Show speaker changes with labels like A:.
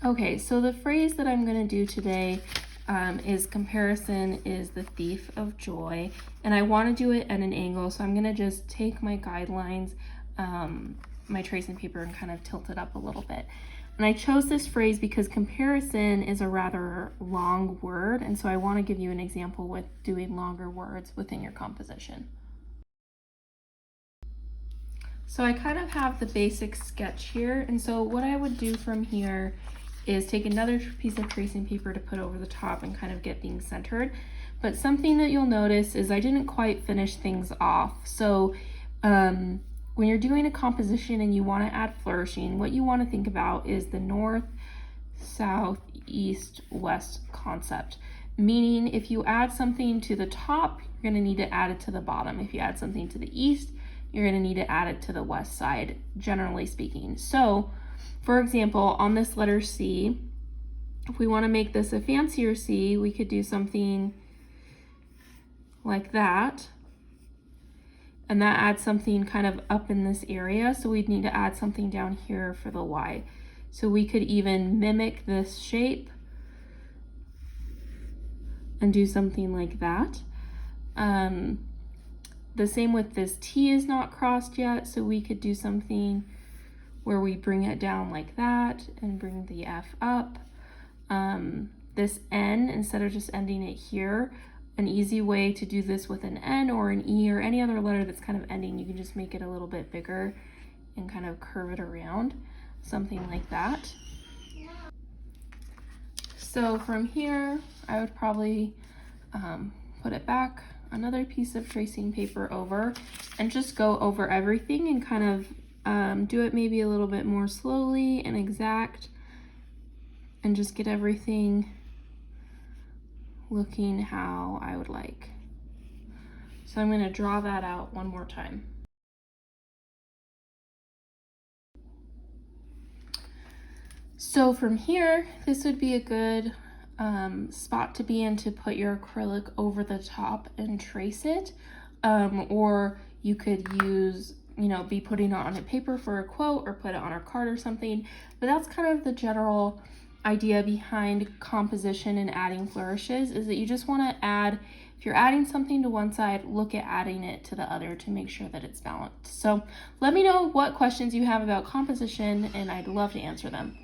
A: Okay, so the phrase that I'm going to do today is comparison is the thief of joy. And I want to do it at an angle, so I'm going to just take my guidelines, my tracing paper, and kind of tilt it up a little bit. And I chose this phrase because comparison is a rather long word, and so I want to give you an example with doing longer words within your composition. So I kind of have the basic sketch here, and so what I would do from here is take another piece of tracing paper to put over the top and kind of get things centered. But something that you'll notice is I didn't quite finish things off. So when you're doing a composition and you want to add flourishing, what you want to think about is the north, south, east, west concept. Meaning if you add something to the top, you're going to need to add it to the bottom. If you add something to the east, you're going to need to add it to the west side, generally speaking. So for example, on this letter C, if we want to make this a fancier C, we could do something like that. And that adds something kind of up in this area. So we'd need to add something down here for the Y. So we could even mimic this shape and do something like that. The same with this T is not crossed yet. So we could do something where we bring it down like that and bring the F up. This N, instead of just ending it here, an easy way to do this with an N or an E or any other letter that's kind of ending, you can just make it a little bit bigger and kind of curve it around, something like that. So from here, I would probably put it back, another piece of tracing paper over, and just go over everything and kind of do it maybe a little bit more slowly and exact, and just get everything looking how I would like. So I'm going to draw that out one more time. So from here, this would be a good spot to be in to put your acrylic over the top and trace it, or you could use, be putting it on a paper for a quote or put it on a card or something. But that's kind of the general idea behind composition and adding flourishes, is that you just want to add, if you're adding something to one side, look at adding it to the other to make sure that it's balanced. So let me know what questions you have about composition and I'd love to answer them.